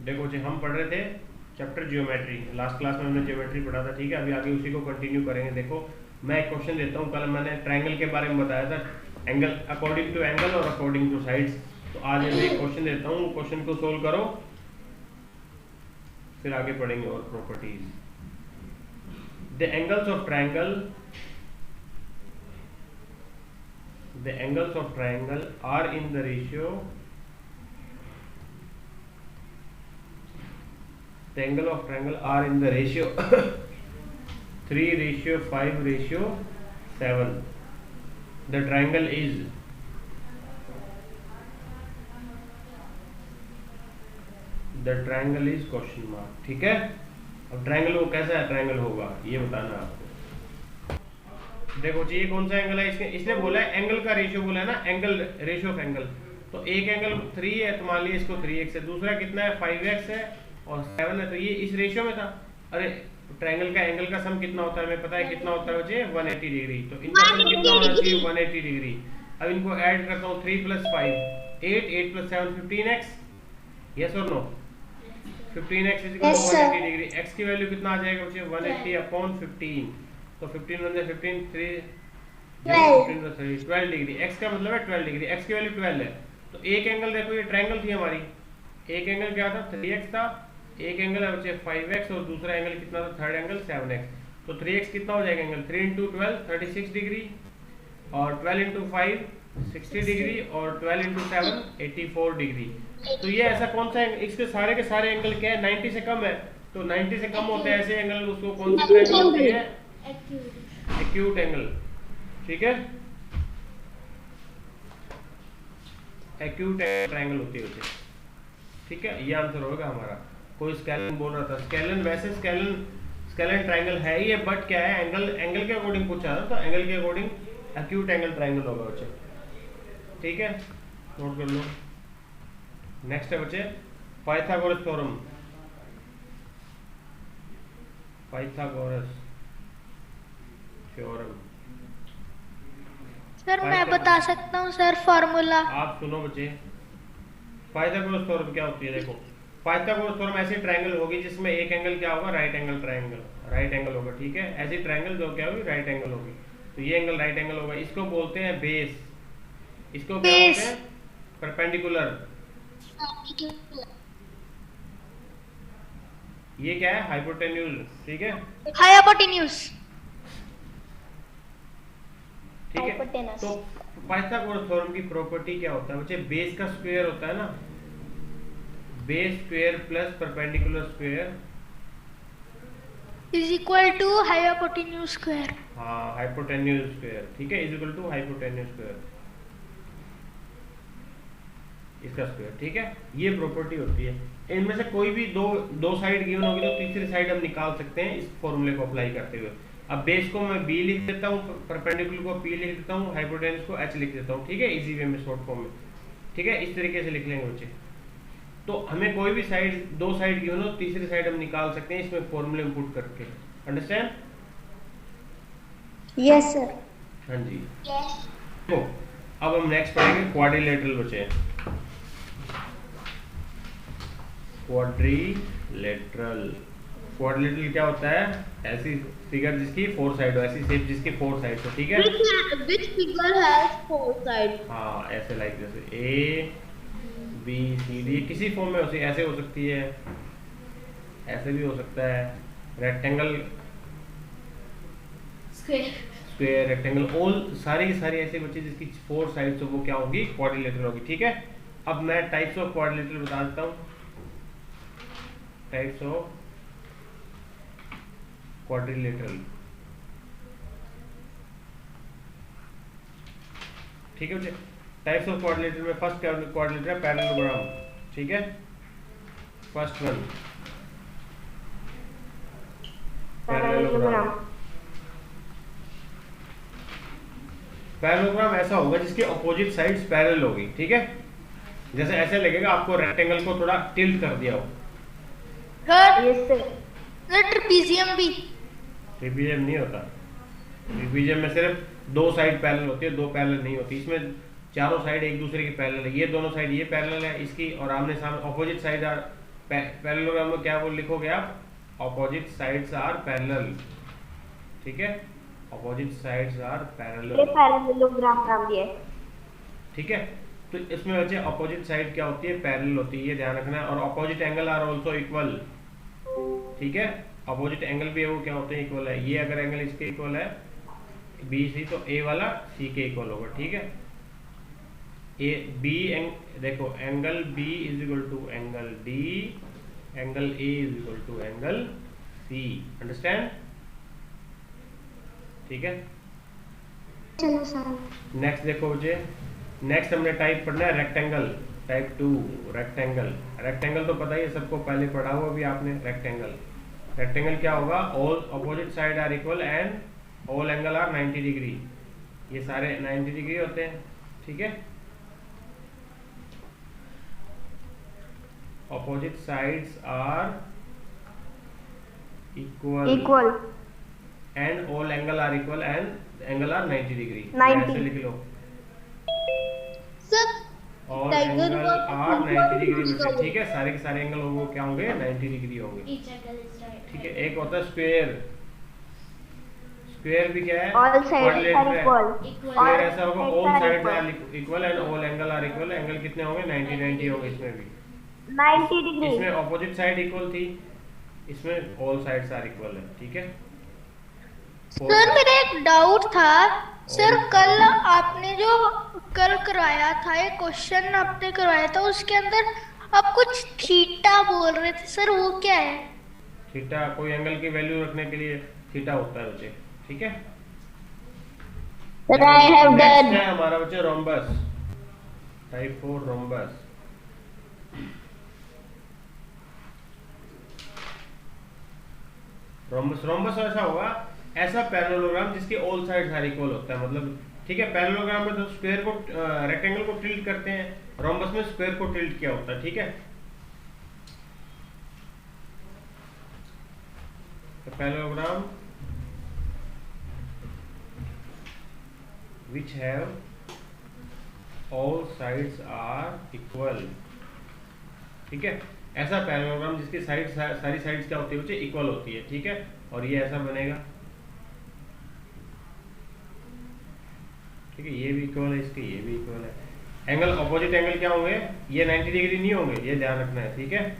देखो जी, हम पढ़ रहे थे चैप्टर ज्योमेट्री, लास्ट क्लास में हमने ज्योमेट्री पढ़ा था, ठीक है। अभी आगे उसी को कंटिन्यू करेंगे। देखो मैं एक क्वेश्चन देता हूँ, कल मैंने ट्रायंगल के बारे में बताया था, एंगल अकॉर्डिंग टू एंगल और अकॉर्डिंग टू साइड्स। तो आज मैं एक क्वेश्चन देता हूँ, क्वेश्चन को सोल्व करो, फिर आगे पढ़ेंगे और properties. The angles of triangle, the angles of triangle are in the ratio, the angle of triangle are in the ratio 3:5:7. The triangle is, the triangle is question mark, ठीक है। अब triangle वो कैसा है ट्रायंगल होगा ये बताना है आपको। देखो जी, ये कौन सा एंगल है, इसने बोला है एंगल का रेशियो बोला है ना, एंगल रेशियो ऑफ एंगल। तो एक एंगल 3 है तो मान लीजिए इसको 3x है, दूसरा कितना है 5x है और 7 है, तो ये इस रेशियो में था। अरे ट्रायंगल का एंगल का सम कितना होता है हमें पता है, कितना होता है बच्चे 180 डिग्री। तो इनका सम कितना होना चाहिए 180 डिग्री। अब इनको ऐड करता हूँ 3 + 5 8, 8 + 7 15x, यस और नो। 15x = 180 degree. x की वैल्यू कितना आ जाएगा बच्चे 180/15। तो 15 × 15 3 12 डिग्री। x का मतलब है 12 डिग्री, x की वैल्यू 12 है। तो एक एंगल देखो, ये ट्रायंगल थी हमारी, एक एंगल क्या था 3x था, एक एंगल है बच्चे 5x और दूसरा एंगल कितना था, थर्ड एंगल 7x। तो 3x कितना हो जाएगा एंगल 3 × 12 36 डिग्री और 12 × 5 60 डिग्री और 12 × 7 84 डिग्री। तो ये ऐसा कौन सा एंगल, इसके सारे के सारे एंगल क्या है 90 से कम है। तो 90 से कम होते हैं ऐसे एंगल, उसको कौन सी ट्रायंगल होती है, एक्यूट एंगल, ठीक है। एक्यूट ट्रायंगल होती है उसे, ठीक है। ये आंसर होगा हमारा। कोई स्केलन बोल रहा था, स्केलन वैसे स्केलन ट्रायंगल है ही है, बट क्या है एंगल के अकॉर्डिंग पूछा था, तो एंगल के अकॉर्डिंग एक्यूट एंगल ट्रायंगल होगा बच्चे, ठीक है। नोट कर लो। नेक्स्ट है बच्चे Pythagoras theorem, Pythagoras theorem. Sir मैं बता सकता हूँ सर फॉर्मूला। आप सुनो बच्चे, पाइथागोरस थ्योरम क्या होती है। देखो पाइथागोरस थ्योरम ऐसी ट्रायंगल होगी जिसमें एक एंगल क्या होगा, right angle triangle, right angle होगा, ठीक है। ऐसी ट्रायंगल जो क्या होगी, राइट एंगल होगी। तो ये एंगल राइट एंगल होगा, इसको बोलते हैं बेस, इसको क्या बोलते हैं परपेंडिकुलर। ये क्या है हाइपोटेन्यूज, ठीक है, हाइपोटेन्यूज, ठीक है। तो पाइथागोरस थ्योरम की प्रॉपर्टी क्या होता है बच्चे, बेस का स्क्वायर होता है ना, base square plus perpendicular square = hypotenuse square. हाँ हाइपोटेन्यूज स्क्वायर, ठीक है, = हाइपोटेन्यूज स्क्वायर, इसका स्क्वायर, ठीक है। ये प्रॉपर्टी होती है। इनमें से कोई भी दो साइड गिवन होगी तो तीसरी साइड हम निकाल सकते हैं इस फॉर्मूले को अप्लाई करते हुए। अब बेस को मैं b लिख देता हूँ, परपेंडिकुलर को p लिख देता हूँ, हाइपोटेन्यूज को h लिख देता हूँ, ठीक है, इजी वे में शॉर्ट फॉर्म में, ठीक है। इस तरीके से लिख लेंगे बच्चे। तो हमें कोई भी साइड, दो साइड गिवन हो, तीसरी साइड हम निकाल सकते हैं इसमें फॉर्मूले में पुट करके। अंडरस्टैंड? Yes sir. हाँ जी। तो अब हम नेक्स्ट पढ़ेंगे क्वाड्रिलेटरल बच्चे। क्वाड्रिलेटरल, क्वाड्रिलेटरल क्या होता है, ऐसी फिगर जिसकी 4 साइड हो, ऐसी शेप जिसकी 4 साइड हो, ठीक है। Which figure has 4 sides? हाँ ऐसे लाइक जैसे A B C D, किसी फॉर्म में होती, ऐसे हो सकती है, ऐसे भी हो सकता है, रेक्टेंगल, स्क्वायर, रेक्टेंगल, ऑल सारी की सारी ऐसी बच्ची जिसकी 4 साइड्स हो वो क्या होगी, क्वाड्रिलेटरल होगी, ठीक है। अब मैं टाइप्स ऑफ क्वाड्रिलेटरल बता देता हूँ, टाइप्स ऑफ क्वाड्रिलेटरल, ठीक है बच्चे। टाइप्स ऑफ क्वाड्रिलेटरल में फर्स्ट क्वाड्रिलेटरल है पैरेललोग्राम, ठीक है, फर्स्ट वन पैरेललोग्राम। पैरेललोग्राम ऐसा होगा जिसके अपोजिट साइड्स पैरेलल होगी, ठीक है। जैसे ऐसे लगेगा आपको रेक्टेंगल को थोड़ा टिल्ट कर दिया हो। ट्रेपेजियम भी, ट्रेपेजियम नहीं होता, ट्रेपेजियम में सिर्फ 2 साइड पैरेलल होती है, 2 पैरेलल नहीं होती। इसमें चारों साइड एक दूसरे की पैरेलल है, ये दोनों साइड ये पैरेलल है इसकी, और आमने सामने अपोजिट साइड आर पैरेललोग्राम में क्या वो लिखोगे आप, ऑपोजिट साइड्स आर पैरेलल, ठीक है, ऑपोजिट साइड्स आर पैरेलल, ये पैरेललोग्राम नाम दिया है। ठीक है। तो इसमें बच्चे ऑपोजिट साइड क्या होती है, पैरेलल होती है, ये ध्यान रखना है। और opposite angle are also equal, ठीक है, ऑपोजिट एंगल भी है वो क्या होते हैं, इक्वल है। ये अगर एंगल इसके इक्वल है बी सी, तो ए वाला सी के इक्वल होगा, ठीक है। ए बी देखो angle B is equal to angle D, angle A is equal to angle C, understand, ठीक है। चलो सर। नेक्स्ट देखो बच्चे, नेक्स्ट हमने टाइप पढ़ना है रेक्टेंगल, टाइप 2 रेक्टेंगल। रेक्टेंगल तो पता ही है सबको, पहले पढ़ा हुआ भी आपने रेक्टेंगल। रेक्टेंगल क्या होगा, all opposite side are equal and all angle are 90 degree, ये सारे 90 डिग्री होते हैं, ठीक है। Opposite sides are equal and all angle are equal and angle are 90 degree, ऐसे लिख लो, सर और एंगल आर 90 डिग्री बच्चे, ठीक है। सारे के सारे एंगल वो क्या होंगे, 90 डिग्री होंगे, ठीक है। एक होता है स्क्वायर, स्क्वायर भी क्या है, all sides are equal, square ऐसा होगा all sides are equal and all angle are equal, angle कितने होंगे 90 90 होंगे इसमें भी, 90 डिग्री। इसमें ऑपोजिट साइड इक्वल थी, इसमें ऑल साइड्स आर इक्वल है, ठीक है। सर मेरा एक डाउट था सर, कल आपने जो कल करवाया था, ये क्वेश्चन आपने करवाया था, उसके अंदर आप कुछ थीटा बोल रहे थे सर, वो क्या है? थीटा कोई एंगल की वैल्यू रखने के लिए थीटा होता है बच्चे, ठीक है। But I have next done. है हमारा बच्चे rhombus, type 4 rhombus. Rhombus, rhombus ऐसा होगा, ऐसा पैरेललोग्राम जिसके ऑल साइड्स आर इक्वल होता है, मतलब ठीक है। पैरेललोग्राम में तो स्क्वायर को रेक्टेंगल को टिल्ट करते हैं, रोम्बस में स्क्वायर को टिल्ट किया होता है, ठीक है। तो parallelogram which have all sides are equal, ठीक है। ऐसा पैरेललोग्राम जिसकी साइड सारी साइड्स क्या होती है बच्चे, इक्वल होती है, ठीक है। और ये ऐसा बनेगा, ठीक है, ये भी इक्वल है इसके, ये भी इक्वल है। एंगल ऑपोजिट एंगल क्या होंगे, ये 90 डिग्री नहीं होंगे, ये ध्यान रखना है, ठीक है।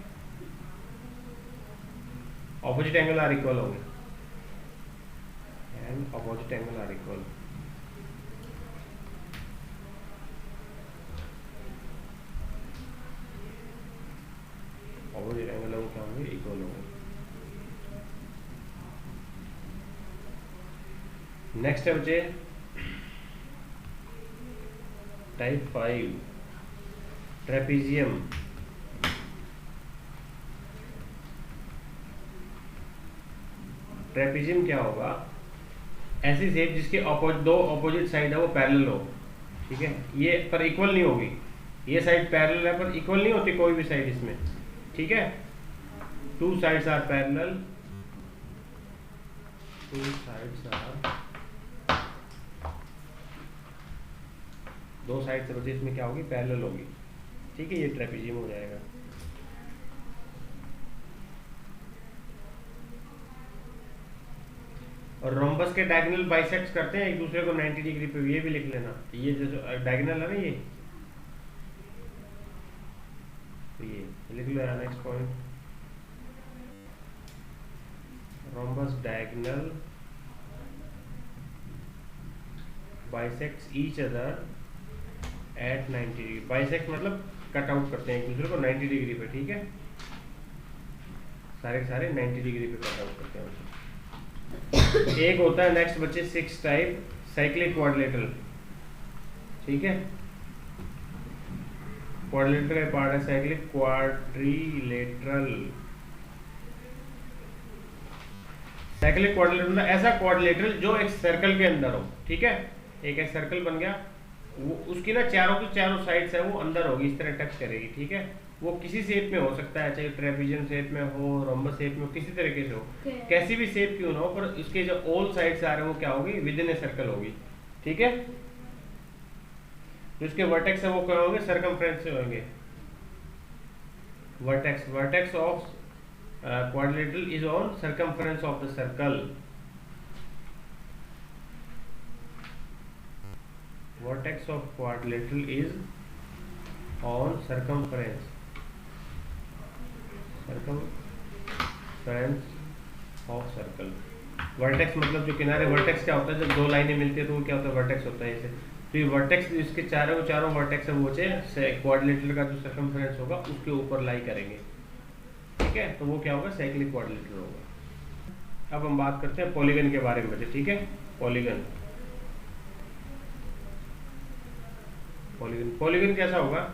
ऑपोजिट एंगल आर इक्वल होंगे and opposite angle are equal, opposite angle वो क्या होंगे, इक्वल होंगे। नेक्स्ट है बच्चे टाइप 5 ट्रेपीजियम। ट्रेपीजियम क्या होगा, ऐसी शेप जिसके दो ऑपोजिट साइड है वो पैरेलल हो, ठीक है। ये पर इक्वल नहीं होगी, ये साइड पैरेलल है पर इक्वल नहीं होती कोई भी साइड इसमें, ठीक है। Two sides are parallel, two sides are, दो साइड से बचे इसमें क्या होगी, पैरेलल होगी, ठीक है। ये ट्रेपीजियम हो जाएगा। और रोम्बस के डायगोनल बाइसेक्ट करते हैं एक दूसरे को 90 डिग्री पे, ये भी लिख लेना। ये जो डायगोनल है ना, ये तो ये लिख लो यार। Next point, rhombus diagonal bisects each other at 90 degree. Bisect मतलब कट आउट करते हैं एक दूसरे को 90 डिग्री पे, ठीक है। सारे सारे 90 डिग्री पे कट आउट करते हैं। एक होता है नेक्स्ट बच्चे 6 टाइप साइक्लिक क्वाड्रिलेटरल, ठीक है। क्वाड्रिलेटरल का पार्ट है साइक्लिक क्वाड्रिलेटरल। साइक्लिक क्वाड्रिलेटरल मतलब ऐसा क्वाड्रिलेटरल जो एक सर्कल के अंदर हो, ठीक है। एक सर्कल बन गया, वो उसकी ना चारों की चारों साइड्स है वो अंदर होगी, इस तरह टच करेगी, ठीक है। वो किसी शेप में हो सकता है, चाहे ट्रेपीजियम शेप में हो, रोम्बस शेप में हो, किसी तरीके से हो, कैसी भी शेप क्यों ना हो, पर उसके जो ऑल साइड्स आ रहे हैं वो क्या होगी, विद इन ए सर्कल होगी, ठीक है। जो इसके वर्टेक्स है वो क्या होंगे, सर्कमफ्रेंस से होंगे, vertex of quadrilateral is on circumference of the circle. Vertex of quadrilateral is on circumference of circle. Vertex मतलब जो किनारे, वर्टेक्स क्या होता है जब दो लाइनें मिलती है तो वो क्या होता है, वर्टेक्स होता है ऐसे। तो ये वर्टेक्स इसके चारों वर्टेक्स है वो क्वाड्रिलेटरल का जो सर्कमफेरेंस होगा उसके ऊपर लाई करेंगे, ठीक है। तो वो क्या होगा, साइक्लिक क्वाड्रिलेटरल होगा। अब हम बात करते हैं पॉलीगन के बारे में, ठीक है। पॉलीगन कैसा होगा,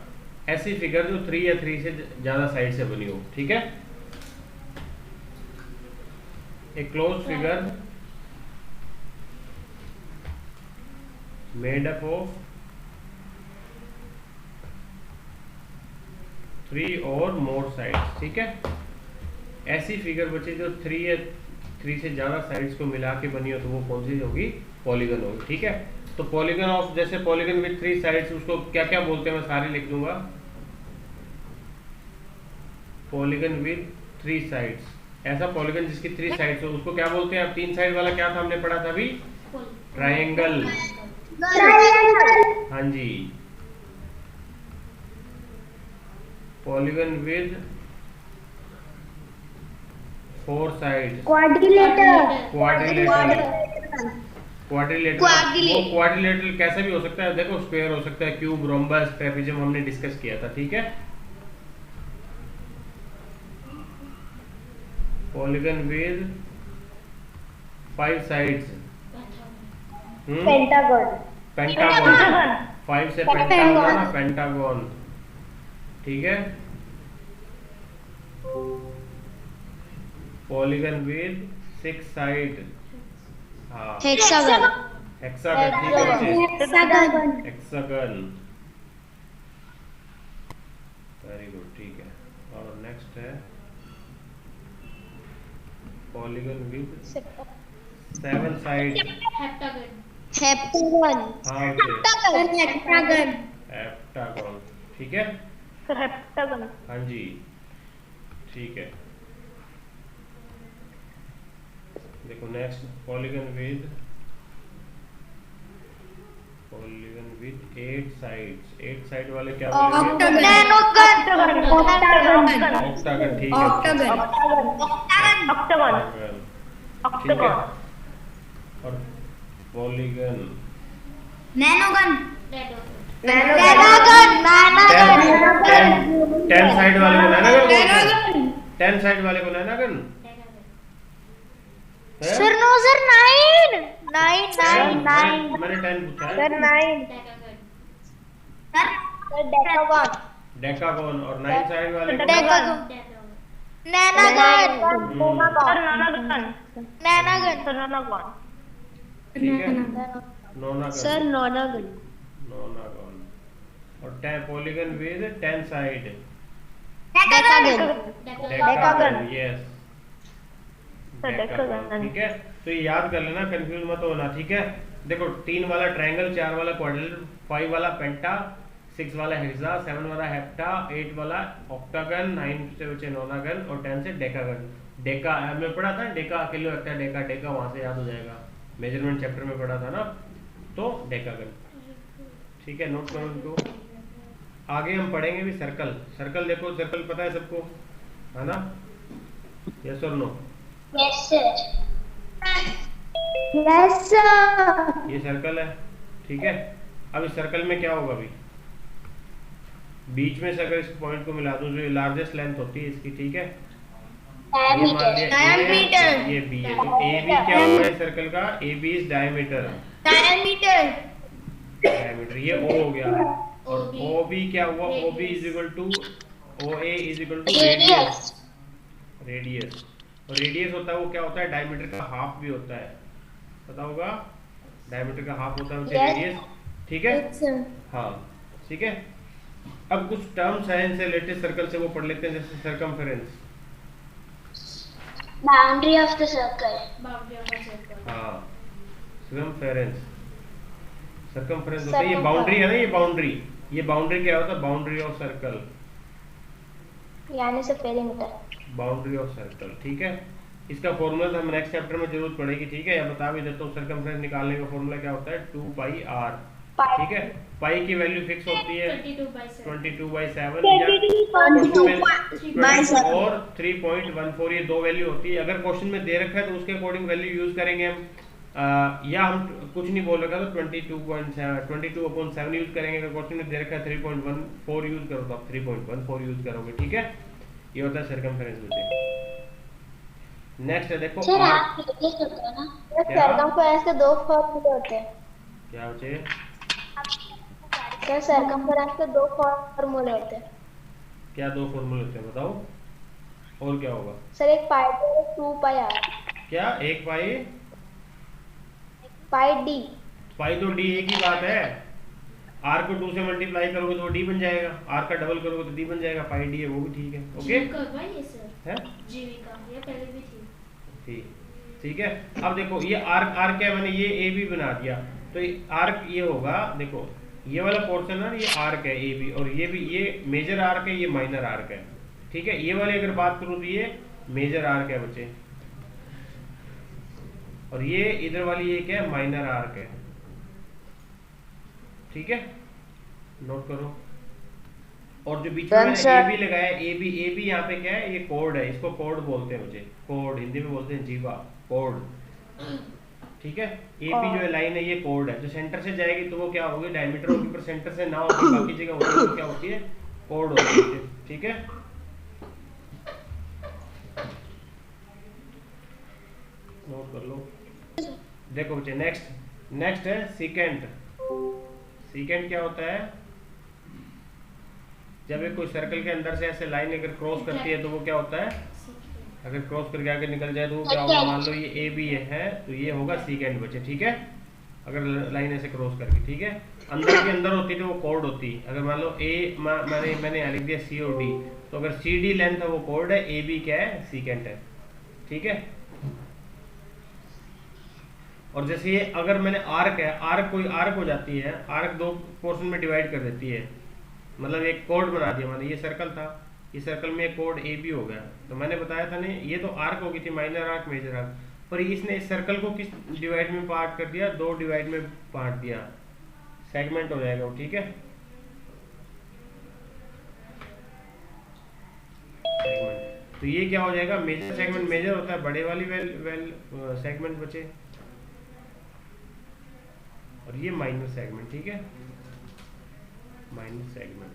ऐसी फिगर जो 3 या 3 से ज्यादा साइड से बनी हो, ठीक है। A closed figure made up of 3 or more sides, ठीक है। ऐसी फिगर बचे जो 3 से ज्यादा साइड्स को मिला के बनी हो तो वो कौन सी होगी, पॉलीगन होगी, ठीक है। तो पॉलीगन ऑफ, जैसे पॉलीगन विद 3 साइड्स, उसको क्या क्या बोलते हैं मैं सारे लिख दूंगा। पॉलीगन विद 3 साइड्स, ऐसा पॉलीगन जिसकी 3 साइड्स हो उसको क्या बोलते हैं। अब 3 साइड वाला क्या था हमने पढ़ा था अभी, ट्रायंगल। हाँ जी, पॉलीगन विद 4 साइड्स, क्वाड्रिलेटरल कैसा भी हो सकता है, देखो स्क्वायर हो सकता है, क्यूब, रोम्बस, ट्रेपेजियम हमने डिस्कस किया था, ठीक है। पॉलीगन विद 5 साइड्स, पेंटागन 5 से पेंटागन ना, पेंटागन, ठीक है। पॉलीगन विद 6 साइड, हाँ, हेक्सागन, ठीक है, हेक्सागन, वेरी गुड, ठीक है। और नेक्स्ट है पॉलीगन विद 7 साइड, हेप्टागन, ठीक है, हेप्टागन, हाँ जी, ठीक है। देखो next, polygon with 8 sides, 8 side वाले क्या बोलेंगे, ऑक्टागन, ठीक है, ठीक है। और पॉलीगन नैनोगन, 10 साइड वाले को नैनोगन बोलते हैं, 10 साइड वाले को नैनोगन। सर नो सर, 9 मैंने 10 पूछा है सर, 9 सर, डेकागन। और 9 साइड वाले को नैनागन, ठीक है, नोनागन। और polygon with 10 side, decagon, yes, ठीक है। तो ये याद कर लेना, कंफ्यूज मत होना, ठीक है। देखो 3 वाला ट्रायंगल, 4 वाला क्वाड्रिलेटरल, 5 वाला पेंटा, 6 वाला हेक्सा, 7 वाला हेप्टा, 8 वाला ऑक्टागन, 9 से बचे नोनागन और 10 से डेकागन। डेका हमने पढ़ा था, डेका किलो लगता है, डेका वहां से याद हो जाएगा, मेजरमेंट चैप्टर में पढ़ा था ना, तो डेकागन, ठीक है, नोट करो इनको। आगे हम पढ़ेंगे भी सर्कल देखो, सर्कल पता है सबको, है ना, यस और no, Yes, sir. Yes, sir. ये सर्कल है, ठीक है। अब इस सर्कल में क्या होगा, अभी बीच में से अगर इस पॉइंट को मिला दूं, जो लार्जेस्ट लेंथ होती है इसकी, ठीक है, डायमीटर, ये बी है, तो ए बी क्या होगा इस सर्कल का, ए बी इज डायमीटर, ये ओ हो गया। और ओ बी क्या हुआ, O B is equal to O A is equal to radius. और रेडियस होता है वो क्या होता है, डायमीटर का हाफ भी होता है, पता होगा, डायमीटर का हाफ होता है रेडियस, ठीक है, हाँ, ठीक है। अब कुछ टर्म्स हैं इनसे रिलेटेड सर्कल से, वो पढ़ लेते हैं, जैसे circumference, Boundary of the circle. हाँ, सर्कमफेरेंस होता है, ये बाउंड्री है ना, ये बाउंड्री क्या होता है, बाउंड्री ऑफ सर्कल, यानी से पेरीमीटर। बाउंड्री ऑफ सर्कल, ठीक है। इसका फॉर्मूला तो हम नेक्स्ट चैप्टर में जरूरत पड़ेगी, ठीक है। या बता भी देता हूँ, सर्कमफ्रेंस निकालने का फॉर्मूला क्या होता है, 2 पाई आर, ठीक है। पाई की वैल्यू फिक्स होती है 22/7 या और 3.14, ये दो वैल्यू होती है। अगर क्वेश्चन में दे रखा है तो उसके अकॉर्डिंग वैल्यू यूज करेंगे हम, या हम कुछ नहीं बोल रखा तो 22/7 यूज करेंगे। अगर क्वेश्चन में दे रखा है 3.14 यूज करो तो आप 3.14 यूज करोगे, ठीक है। ये होता है सर्कमफ्रेंस बच्चे। नेक्स्ट है देखो सर आर्क, आप ये करते हो ना, क्या? सर्कमफ्रेंस के दो फॉर्मूले होते हैं। क्या बच्चे? सर सर्कमफ्रेंस के दो फॉर्मूले होते हैं। क्या दो फॉर्मूले होते हैं बताओ, और क्या होगा? सर एक पाई डी और 2 पाई आर। क्या? एक पाई पाई डी। पाई तो डी एक ही बात है। आर को 2 से मल्टीप्लाई करोगे तो डी बन जाएगा, आर का डबल करोगे तो डी बन जाएगा, पाई डी है वो भी ठीक है, ओके है, ठीक है। अब देखो ये आर्क, आर्क क्या, मैंने ये ए बी बना दिया, तो आर्क ये होगा, देखो ये वाला पोर्शन है ये आर्क है ए बी, और ये भी ये मेजर आर्क है, ये माइनर आर्क है, ठीक है। ये वाली अगर बात करूं तो ये मेजर आर्क है बच्चे, और ये इधर वाली ये क्या है, माइनर आर्क है, ठीक है। नोट करो। और जो बीच में मैंने ए बी लगाया, ए बी यहाँ पे क्या है, ये कोड है, इसको कोड बोलते हैं मुझे, कोड हिंदी में बोलते हैं जीवा, कोड, ठीक है। ए पी जो है लाइन है, ये कोड है। जो सेंटर से जाएगी तो वो क्या होगी, डायमीटर होगी, पर सेंटर से ना होगी, बाकी जगह होती है तो क्या होती है, कोड होती है, ठीक है। नोट कर लो। देखो बच्चे नेक्स्ट है सीकेंट। सीकेंट क्या होता है, जब एक कोई सर्कल के अंदर से ऐसे लाइन अगर क्रॉस करती है तो वो क्या होता है, अगर क्रॉस करके आगे निकल जाए तो वो क्या होगा, मान लो ये ए बी है तो ये होगा सीकेंट बच्चे, ठीक है। अगर लाइन ऐसे क्रॉस करके, ठीक है, अंदर के अंदर होती तो वो कोड होती। अगर मान लो मैंने यहाँ लिख दिया सी और डी, तो अगर सी डी लेंथ है वो कोड है, ए बी क्या है, सीकेंट है, ठीक है। और जैसे ये अगर मैंने आर्क है, आर्क कोई आर्क हो जाती है, आर्क दो पोर्शन में डिवाइड कर देती है, मतलब एक कोड बना दिया, मतलब ये सर्कल था, इस सर्कल में एक कोड ए बी हो गया, तो मैंने बताया था नहीं, ये तो आर्क हो गई थी, माइनर आर्क मेजर आर्क, पर इसने इस सर्कल को किस डिवाइड में पार्ट कर दिया, दो डिवाइड में बांट दिया, सेगमेंट हो जाएगा वो, ठीक है। सेगमेंट, तो ये क्या हो जाएगा, मेजर सेगमेंट, मेजर होता है बड़े वाली सेगमेंट बचे, और ये माइनर सेगमेंट, ठीक है, माइनर सेगमेंट,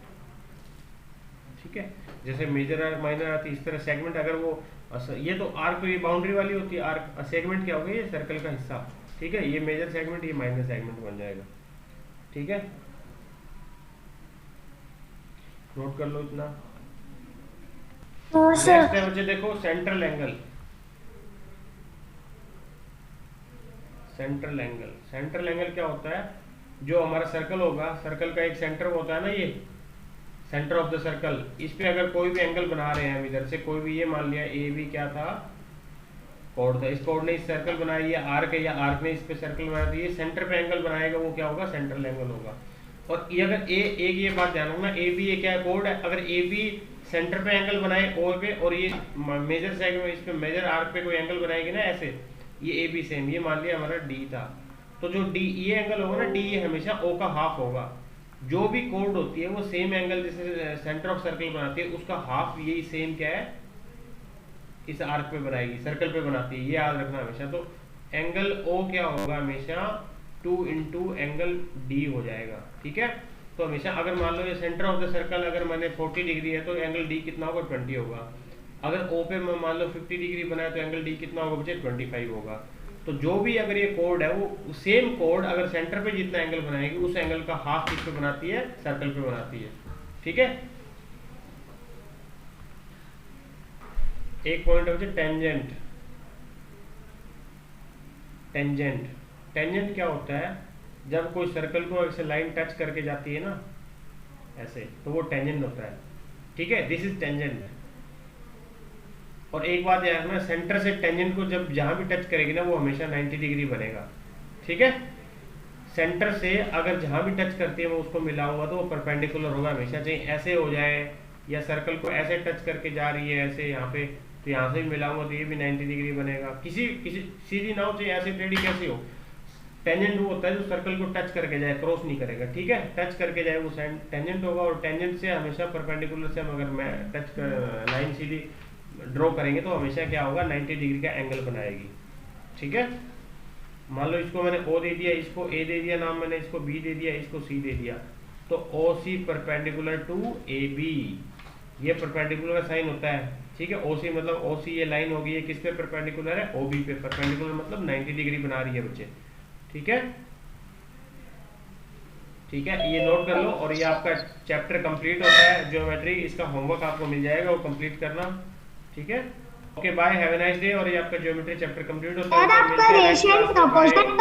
ठीक है। जैसे मेजर आर्क माइनर आर्क, इस तरह सेगमेंट, अगर वो ये तो आर्क, ये बाउंड्री वाली होती है, आर्क सेगमेंट क्या हो गया, ये सर्कल का हिस्सा, ठीक है। ये मेजर सेगमेंट, ये माइनर सेगमेंट बन जाएगा, ठीक है। नोट कर लो इतना। नेक्स्ट है बच्चे देखो central angle. Central angle, central angle क्या होता है, जो हमारा सर्कल होगा, सर्कल का एक सेंटर होता है ना, ये सेंटर ऑफ द सर्कल, इस पे अगर कोई भी एंगल बना रहे हैं हम इधर से, कोई भी, ये मान लिया ए बी क्या था, कोड था, इस कोड ने इस सर्कल बनाया, ये आर्क है, या आर्क ने इस पे सर्कल बनाया, तो ये सेंटर पे एंगल बनाएगा, वो क्या होगा, सेंट्रल एंगल होगा। और ये अगर एक ये बात ध्यान रखना, ए बी ये क्या है, कोड है, अगर ए बी सेंटर पे एंगल बनाए ओ पे, और ये मेजर सेगमेंट, इस पे मेजर आर्क पे कोई एंगल बनाएगी ना ऐसे, ये ए बी सेम, ये मान लिया हमारा डी था, तो जो डी ये एंगल होगा ना, डी ये हमेशा ओ का हाफ होगा। जो भी कोड होती है वो सेम एंगल, जैसे सेंटर ऑफ सर्कल बनाती है, उसका हाफ यही सेम क्या है, इस आर्क पे बनाएगी, सर्कल पे बनाती है, ये याद रखना हमेशा। तो एंगल ओ क्या होगा, हमेशा 2 इंटू एंगल डी हो जाएगा, ठीक है। तो हमेशा अगर मान लो ये सेंटर ऑफ द सर्कल अगर मैंने 40 डिग्री है, तो एंगल डी कितना होगा, 20 होगा। अगर ओ पे मान लो 50 डिग्री बनाया, तो एंगल डी कितना होगा बच्चे, 25 होगा। तो जो भी अगर ये कोड है, वो सेम कोड अगर सेंटर पे जितना एंगल बनाएगी, उस एंगल का हाफ किस पे बनाती है, सर्कल पे बनाती है, ठीक है। एक पॉइंट है बच्चे टेंजेंट। टेंजेंट, टेंजेंट क्या होता है, जब कोई सर्कल को ऐसे लाइन टच करके जाती है ना ऐसे, तो वो टेंजेंट होता है, ठीक है, दिस इज टेंजेंट। और एक बात याद रखना, सेंटर से टेंजेंट को जब जहां भी टच करेगी ना, वो हमेशा 90 डिग्री बनेगा, ठीक है। सेंटर से अगर जहां भी टच करती है वो उसको मिला हुआ, तो वो परपेंडिकुलर होगा हमेशा, चाहे ऐसे हो जाए या सर्कल को ऐसे टच करके जा रही है ऐसे यहाँ पे, तो यहाँ से भी मिलाऊंगा तो ये भी 90 डिग्री बनेगा। किसी किसी सीधी ना हो चाहे ऐसे टेढ़ी कैसे हो, टेंजेंट वो होता है जो सर्कल को टच करके जाए, क्रॉस नहीं करेगा, ठीक है, टच करके जाए वो टेंजेंट होगा। और टेंजेंट से हमेशा परपेंडिकुलर से हम अगर मैं टच कर लाइन सीधी ड्रॉ करेंगे तो हमेशा क्या होगा 90 डिग्री का एंगल बनाएगी, ठीक है। मान लो इसको मैंने O दे दिया, इसको A दे दिया नाम, मैंने इसको B दे दिया, इसको C दे दिया, तो OC परपेंडिकुलर टू AB, ये परपेंडिकुलर का साइन होता है, ठीक है। OC मतलब OC ये लाइन होगी, ये किस पे परपेंडिकुलर है, OB पे। परपेंडिकुलर मतलब 90 डिग्री बना रही है बच्चे, ठीक है, ठीक है, ये नोट कर लो। और ये आपका चैप्टर कंप्लीट होता है ज्योमेट्री, इसका होमवर्क आपको मिल जाएगा, वो कंप्लीट करना, ठीक है। Okay bye, have a nice day. और ये आपका ज्योमेट्री चैप्टर कंप्लीट होता है। और आपका रेशियो एंड प्रोपोर्शन